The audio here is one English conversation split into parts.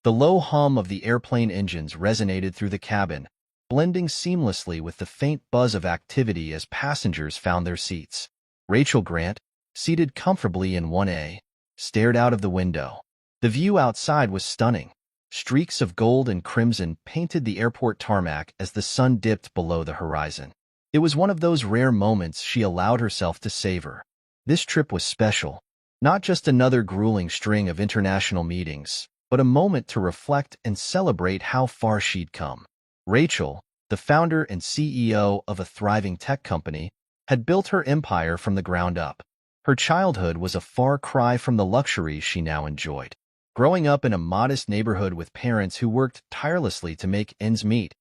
The low hum of the airplane engines resonated through the cabin, blending seamlessly with the faint buzz of activity as passengers found their seats. Rachel Grant, seated comfortably in 1A, stared out of the window. The view outside was stunning. Streaks of gold and crimson painted the airport tarmac as the sun dipped below the horizon. It was one of those rare moments she allowed herself to savor. This trip was special, not just another grueling string of international meetings, but a moment to reflect and celebrate how far she'd come. Rachel, the founder and CEO of a thriving tech company, had built her empire from the ground up. Her childhood was a far cry from the luxuries she now enjoyed. Growing up in a modest neighborhood with parents who worked tirelessly to make ends meet,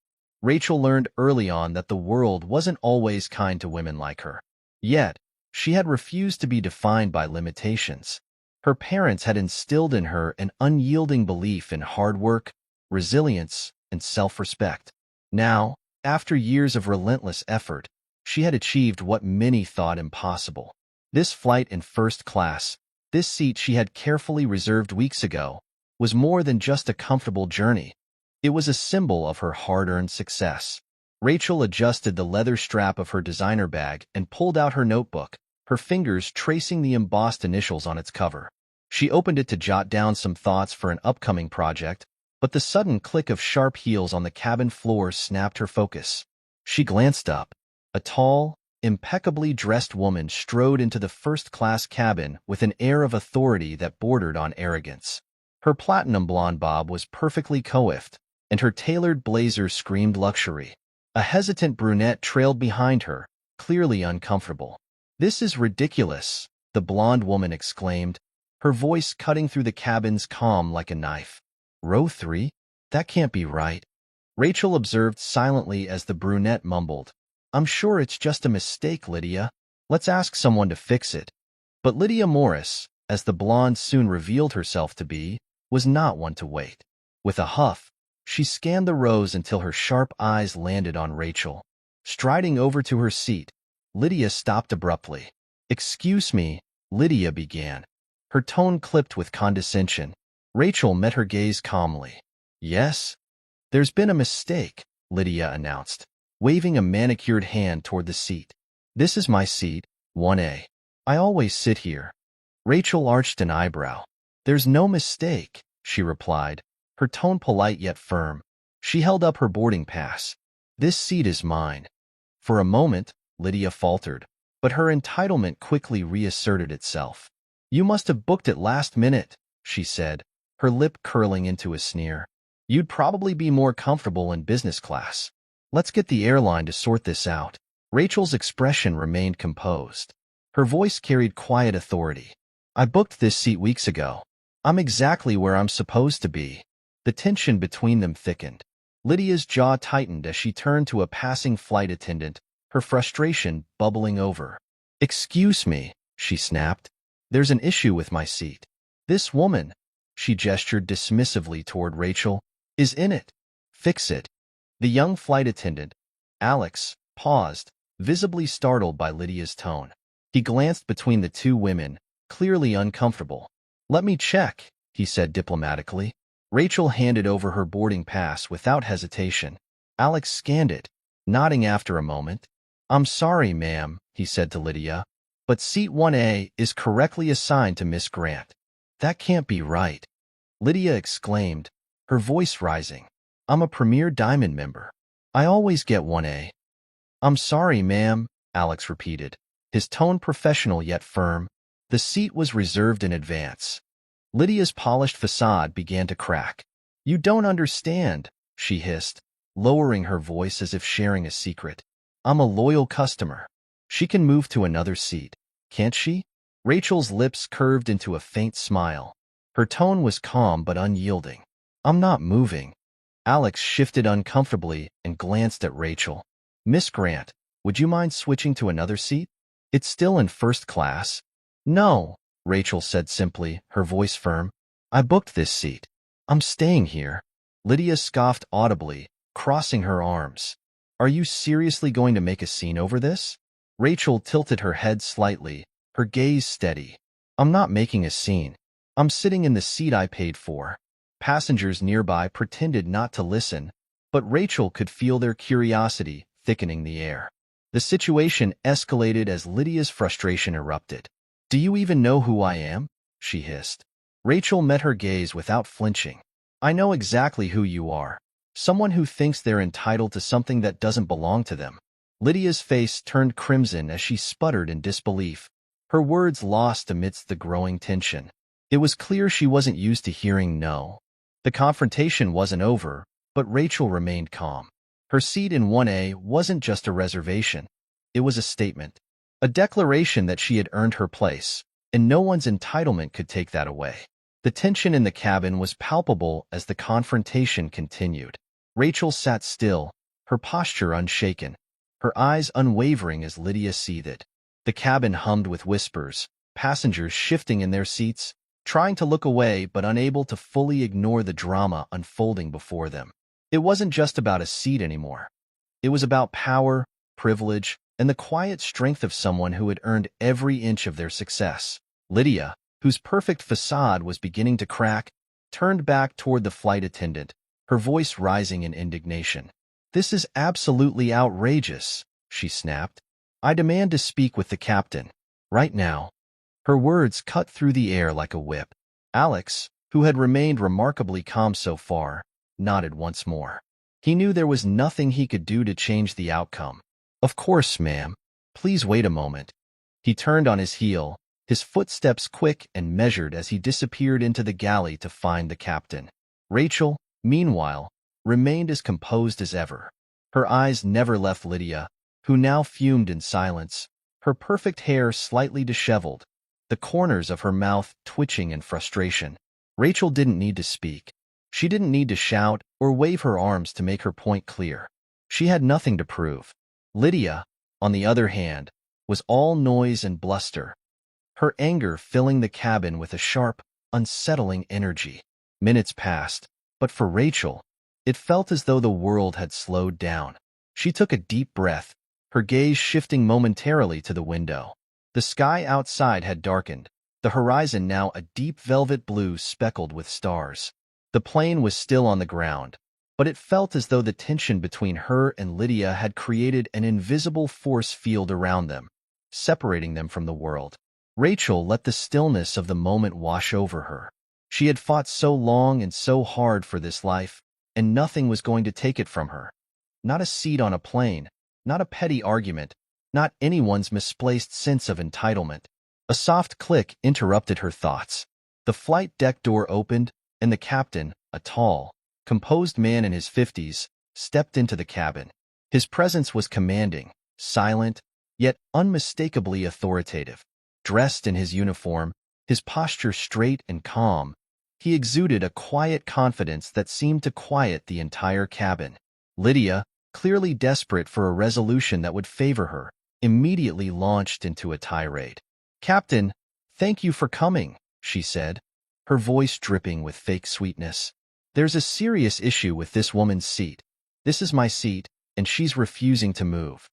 Rachel learned early on that the world wasn't always kind to women like her. Yet, she had refused to be defined by limitations. Her parents had instilled in her an unyielding belief in hard work, resilience, and self-respect. Now, after years of relentless effort, she had achieved what many thought impossible. This flight in first class, this seat she had carefully reserved weeks ago, was more than just a comfortable journey. It was a symbol of her hard-earned success. Rachel adjusted the leather strap of her designer bag and pulled out her notebook, her fingers tracing the embossed initials on its cover. She opened it to jot down some thoughts for an upcoming project, but the sudden click of sharp heels on the cabin floor snapped her focus. She glanced up. A tall, impeccably dressed woman strode into the first-class cabin with an air of authority that bordered on arrogance. Her platinum blonde bob was perfectly coiffed, and her tailored blazer screamed luxury. A hesitant brunette trailed behind her, clearly uncomfortable. "This is ridiculous," the blonde woman exclaimed, her voice cutting through the cabin's calm like a knife. "Row 3? That can't be right." Rachel observed silently as the brunette mumbled, "I'm sure it's just a mistake, Lydia. Let's ask someone to fix it." But Lydia Morris, as the blonde soon revealed herself to be, was not one to wait. With a huff, she scanned the rows until her sharp eyes landed on Rachel. Striding over to her seat, Lydia stopped abruptly. "Excuse me," Lydia began. Her tone clipped with condescension. Rachel met her gaze calmly. "Yes? There's been a mistake," Lydia announced, waving a manicured hand toward the seat. "This is my seat, 1A. I always sit here." Rachel arched an eyebrow. "There's no mistake," she replied, her tone polite yet firm. She held up her boarding pass. "This seat is mine." For a moment, Lydia faltered, but her entitlement quickly reasserted itself. "You must have booked it last minute," she said, her lip curling into a sneer. "You'd probably be more comfortable in business class. Let's get the airline to sort this out." Rachel's expression remained composed. Her voice carried quiet authority. "I booked this seat weeks ago. I'm exactly where I'm supposed to be." The tension between them thickened. Lydia's jaw tightened as she turned to a passing flight attendant, her frustration bubbling over. "Excuse me," she snapped. "There's an issue with my seat. This woman," she gestured dismissively toward Rachel, "is in it. Fix it." The young flight attendant, Alex, paused, visibly startled by Lydia's tone. He glanced between the two women, clearly uncomfortable. "Let me check," he said diplomatically. Rachel handed over her boarding pass without hesitation. Alex scanned it, nodding after a moment. "I'm sorry, ma'am," he said to Lydia, "but seat 1A is correctly assigned to Miss Grant." "That can't be right," Lydia exclaimed, her voice rising. "I'm a Premier Diamond member. I always get 1A." "I'm sorry, ma'am," Alex repeated, his tone professional yet firm. The seat was reserved in advance. Lydia's polished facade began to crack. "You don't understand," she hissed, lowering her voice as if sharing a secret. "I'm a loyal customer. She can move to another seat, can't she?" Rachel's lips curved into a faint smile. Her tone was calm but unyielding. "I'm not moving." Alex shifted uncomfortably and glanced at Rachel. "Miss Grant, would you mind switching to another seat? It's still in first class." "No," Rachel said simply, her voice firm. "I booked this seat. I'm staying here." Lydia scoffed audibly, crossing her arms. "Are you seriously going to make a scene over this?" Rachel tilted her head slightly, her gaze steady. "I'm not making a scene. I'm sitting in the seat I paid for." Passengers nearby pretended not to listen, but Rachel could feel their curiosity thickening the air. The situation escalated as Lydia's frustration erupted. "Do you even know who I am?" she hissed. Rachel met her gaze without flinching. "I know exactly who you are. Someone who thinks they're entitled to something that doesn't belong to them." Lydia's face turned crimson as she sputtered in disbelief, her words lost amidst the growing tension. It was clear she wasn't used to hearing no. The confrontation wasn't over, but Rachel remained calm. Her seat in 1A wasn't just a reservation. It was a statement, a declaration that she had earned her place, and no one's entitlement could take that away. The tension in the cabin was palpable as the confrontation continued. Rachel sat still, her posture unshaken, her eyes unwavering as Lydia seethed. The cabin hummed with whispers, passengers shifting in their seats, trying to look away but unable to fully ignore the drama unfolding before them. It wasn't just about a seat anymore. It was about power, privilege, and the quiet strength of someone who had earned every inch of their success. Lydia, whose perfect facade was beginning to crack, turned back toward the flight attendant, her voice rising in indignation. "This is absolutely outrageous," she snapped. "I demand to speak with the captain. Right now." Her words cut through the air like a whip. Alex, who had remained remarkably calm so far, nodded once more. He knew there was nothing he could do to change the outcome. "Of course, ma'am. Please wait a moment." He turned on his heel, his footsteps quick and measured as he disappeared into the galley to find the captain. Rachel, meanwhile, remained as composed as ever. Her eyes never left Lydia, who now fumed in silence, her perfect hair slightly disheveled, the corners of her mouth twitching in frustration. Rachel didn't need to speak. She didn't need to shout or wave her arms to make her point clear. She had nothing to prove. Lydia, on the other hand, was all noise and bluster, her anger filling the cabin with a sharp, unsettling energy. Minutes passed, but for Rachel, it felt as though the world had slowed down. She took a deep breath, her gaze shifting momentarily to the window. The sky outside had darkened, the horizon now a deep velvet blue speckled with stars. The plane was still on the ground, but it felt as though the tension between her and Lydia had created an invisible force field around them, separating them from the world. Rachel let the stillness of the moment wash over her. She had fought so long and so hard for this life, and nothing was going to take it from her. Not a seat on a plane, not a petty argument, not anyone's misplaced sense of entitlement. A soft click interrupted her thoughts. The flight deck door opened, and the captain, a tall, composed man in his 50s, stepped into the cabin. His presence was commanding, silent, yet unmistakably authoritative. Dressed in his uniform, his posture straight and calm, he exuded a quiet confidence that seemed to quiet the entire cabin. Lydia, clearly desperate for a resolution that would favor her, immediately launched into a tirade. "Captain, thank you for coming," she said, her voice dripping with fake sweetness. "There's a serious issue with this woman's seat. This is my seat, and she's refusing to move."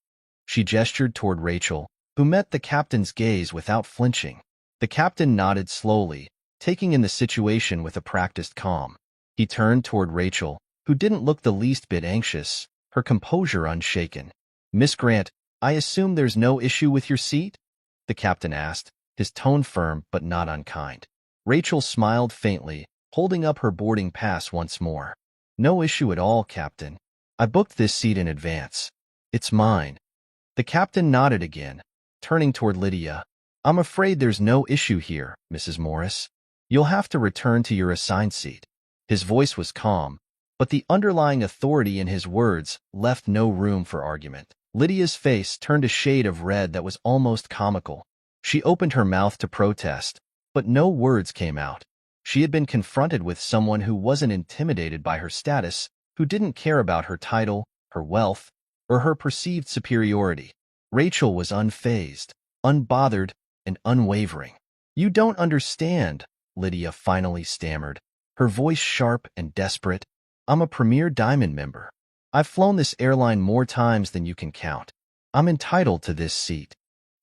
She gestured toward Rachel, who met the captain's gaze without flinching. The captain nodded slowly, taking in the situation with a practiced calm. He turned toward Rachel, who didn't look the least bit anxious, her composure unshaken. "Miss Grant, I assume there's no issue with your seat?" the captain asked, his tone firm but not unkind. Rachel smiled faintly, holding up her boarding pass once more. "No issue at all, Captain. I booked this seat in advance. It's mine." The captain nodded again, turning toward Lydia. "I'm afraid there's no issue here, Mrs. Morris. You'll have to return to your assigned seat." His voice was calm, but the underlying authority in his words left no room for argument. Lydia's face turned a shade of red that was almost comical. She opened her mouth to protest, but no words came out. She had been confronted with someone who wasn't intimidated by her status, who didn't care about her title, her wealth, or her perceived superiority. Rachel was unfazed, unbothered, and unwavering. "You don't understand," Lydia finally stammered, her voice sharp and desperate. "I'm a Premier Diamond member. I've flown this airline more times than you can count. I'm entitled to this seat."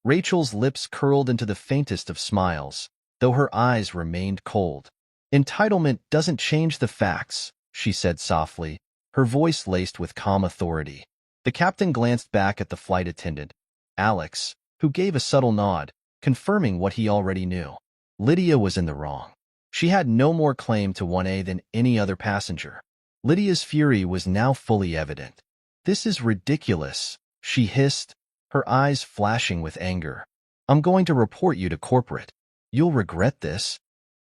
Rachel's lips curled into the faintest of smiles, though her eyes remained cold. "Entitlement doesn't change the facts," she said softly, her voice laced with calm authority. The captain glanced back at the flight attendant, Alex, who gave a subtle nod, confirming what he already knew. Lydia was in the wrong. She had no more claim to 1A than any other passenger. Lydia's fury was now fully evident. "This is ridiculous," she hissed, her eyes flashing with anger. "I'm going to report you to corporate. You'll regret this."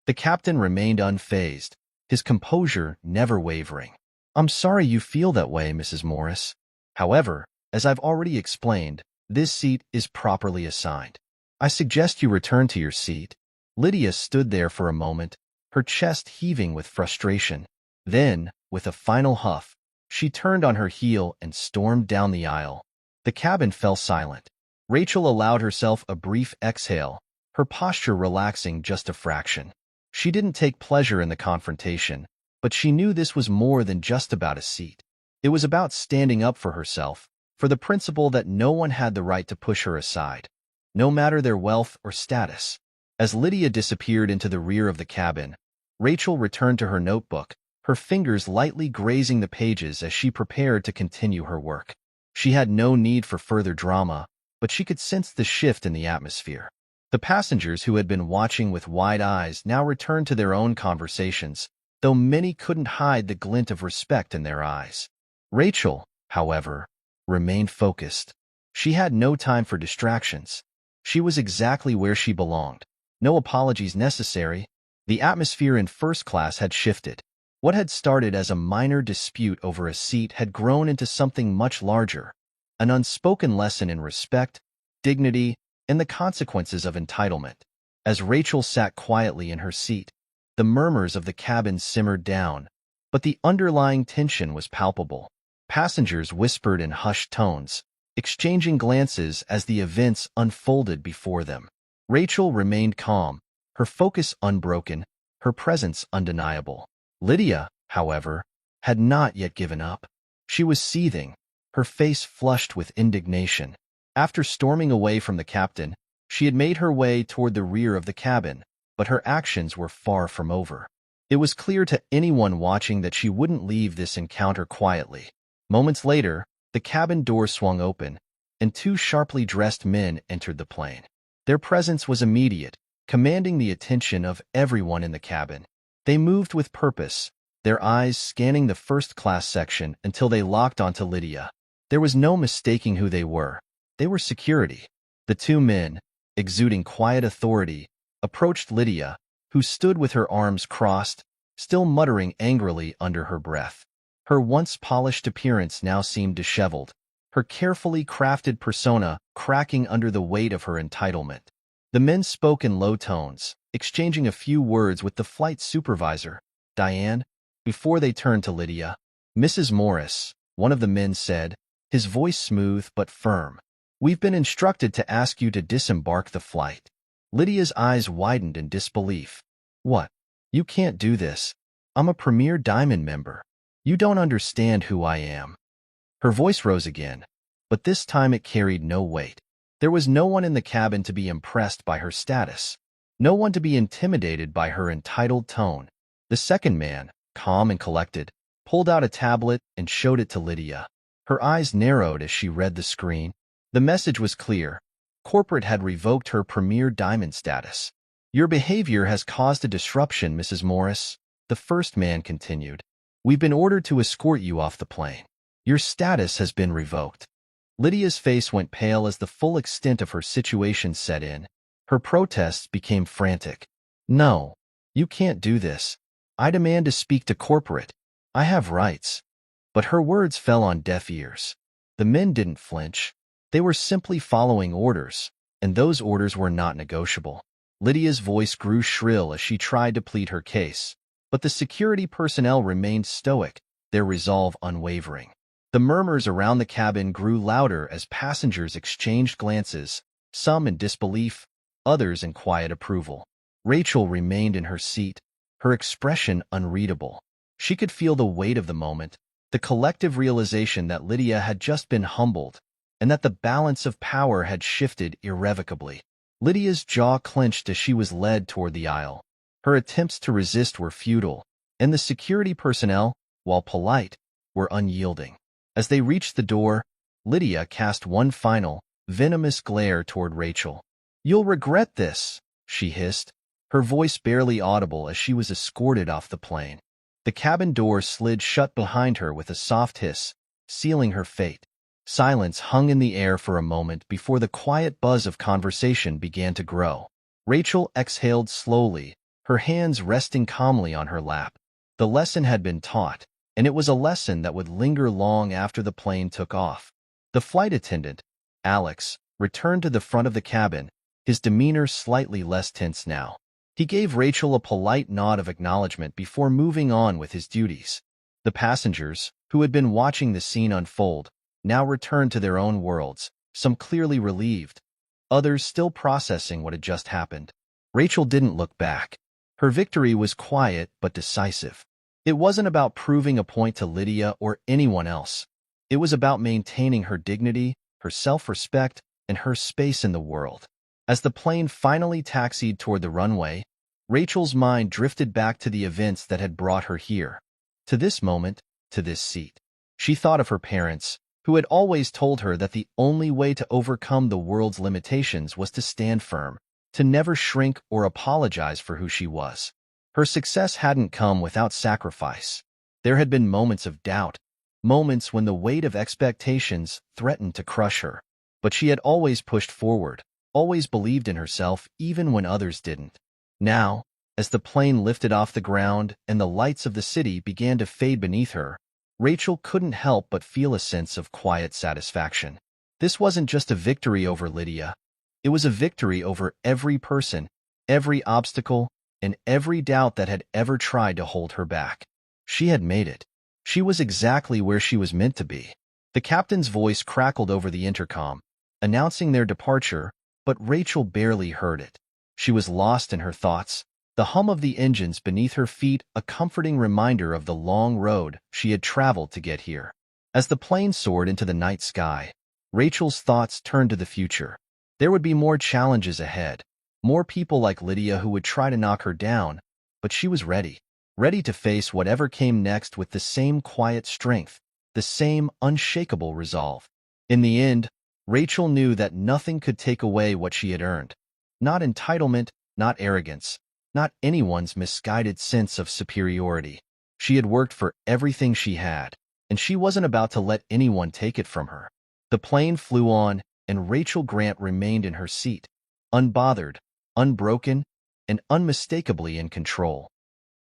The captain remained unfazed, his composure never wavering. "I'm sorry you feel that way, Mrs. Morris. However, as I've already explained, this seat is properly assigned. I suggest you return to your seat." Lydia stood there for a moment, her chest heaving with frustration. Then, with a final huff, she turned on her heel and stormed down the aisle. The cabin fell silent. Rachel allowed herself a brief exhale, her posture relaxing just a fraction. She didn't take pleasure in the confrontation, but she knew this was more than just about a seat. It was about standing up for herself, for the principle that no one had the right to push her aside, no matter their wealth or status. As Lydia disappeared into the rear of the cabin, Rachel returned to her notebook, her fingers lightly grazing the pages as she prepared to continue her work. She had no need for further drama, but she could sense the shift in the atmosphere. The passengers who had been watching with wide eyes now returned to their own conversations, though many couldn't hide the glint of respect in their eyes. Rachel, however, remained focused. She had no time for distractions. She was exactly where she belonged. No apologies necessary. The atmosphere in first class had shifted. What had started as a minor dispute over a seat had grown into something much larger, an unspoken lesson in respect, dignity, and the consequences of entitlement. As Rachel sat quietly in her seat, the murmurs of the cabin simmered down, but the underlying tension was palpable. Passengers whispered in hushed tones, exchanging glances as the events unfolded before them. Rachel remained calm, her focus unbroken, her presence undeniable. Lydia, however, had not yet given up. She was seething, her face flushed with indignation. After storming away from the captain, she had made her way toward the rear of the cabin, but her actions were far from over. It was clear to anyone watching that she wouldn't leave this encounter quietly. Moments later, the cabin door swung open, and two sharply dressed men entered the plane. Their presence was immediate, commanding the attention of everyone in the cabin. They moved with purpose, their eyes scanning the first-class section until they locked onto Lydia. There was no mistaking who they were. They were security. The two men, exuding quiet authority, approached Lydia, who stood with her arms crossed, still muttering angrily under her breath. Her once polished appearance now seemed disheveled, her carefully crafted persona cracking under the weight of her entitlement. The men spoke in low tones, exchanging a few words with the flight supervisor, Diane, before they turned to Lydia. "Mrs. Morris," one of the men said, his voice smooth but firm, "we've been instructed to ask you to disembark the flight." Lydia's eyes widened in disbelief. "What? You can't do this. I'm a Premier Diamond member. You don't understand who I am." Her voice rose again, but this time it carried no weight. There was no one in the cabin to be impressed by her status, no one to be intimidated by her entitled tone. The second man, calm and collected, pulled out a tablet and showed it to Lydia. Her eyes narrowed as she read the screen. The message was clear. Corporate had revoked her Premier Diamond status. "Your behavior has caused a disruption, Mrs. Morris," the first man continued. "We've been ordered to escort you off the plane. Your status has been revoked." Lydia's face went pale as the full extent of her situation set in. Her protests became frantic. "No, you can't do this. I demand to speak to corporate. I have rights." But her words fell on deaf ears. The men didn't flinch. They were simply following orders, and those orders were not negotiable. Lydia's voice grew shrill as she tried to plead her case, but the security personnel remained stoic, their resolve unwavering. The murmurs around the cabin grew louder as passengers exchanged glances, some in disbelief, others in quiet approval. Rachel remained in her seat, her expression unreadable. She could feel the weight of the moment, the collective realization that Lydia had just been humbled, and that the balance of power had shifted irrevocably. Lydia's jaw clenched as she was led toward the aisle. Her attempts to resist were futile, and the security personnel, while polite, were unyielding. As they reached the door, Lydia cast one final, venomous glare toward Rachel. "You'll regret this," she hissed, her voice barely audible as she was escorted off the plane. The cabin door slid shut behind her with a soft hiss, sealing her fate. Silence hung in the air for a moment before the quiet buzz of conversation began to grow. Rachel exhaled slowly, her hands resting calmly on her lap. The lesson had been taught, and it was a lesson that would linger long after the plane took off. The flight attendant, Alex, returned to the front of the cabin, his demeanor slightly less tense now. He gave Rachel a polite nod of acknowledgement before moving on with his duties. The passengers, who had been watching the scene unfold, now returned to their own worlds, some clearly relieved, others still processing what had just happened. Rachel didn't look back. Her victory was quiet but decisive. It wasn't about proving a point to Lydia or anyone else. It was about maintaining her dignity, her self-respect, and her space in the world. As the plane finally taxied toward the runway, Rachel's mind drifted back to the events that had brought her here. To this moment, to this seat. She thought of her parents, who had always told her that the only way to overcome the world's limitations was to stand firm, to never shrink or apologize for who she was. Her success hadn't come without sacrifice. There had been moments of doubt, moments when the weight of expectations threatened to crush her. But she had always pushed forward, always believed in herself even when others didn't. Now, as the plane lifted off the ground and the lights of the city began to fade beneath her, Rachel couldn't help but feel a sense of quiet satisfaction. This wasn't just a victory over Lydia. It was a victory over every person, every obstacle, and every doubt that had ever tried to hold her back. She had made it. She was exactly where she was meant to be. The captain's voice crackled over the intercom, announcing their departure, but Rachel barely heard it. She was lost in her thoughts, the hum of the engines beneath her feet a comforting reminder of the long road she had traveled to get here. As the plane soared into the night sky, Rachel's thoughts turned to the future. There would be more challenges ahead, more people like Lydia who would try to knock her down, but she was ready to face whatever came next with the same quiet strength, the same unshakable resolve. In the end, Rachel knew that nothing could take away what she had earned. Not entitlement, not arrogance, not anyone's misguided sense of superiority. She had worked for everything she had, and she wasn't about to let anyone take it from her. The plane flew on, and Rachel Grant remained in her seat, unbothered, unbroken, and unmistakably in control.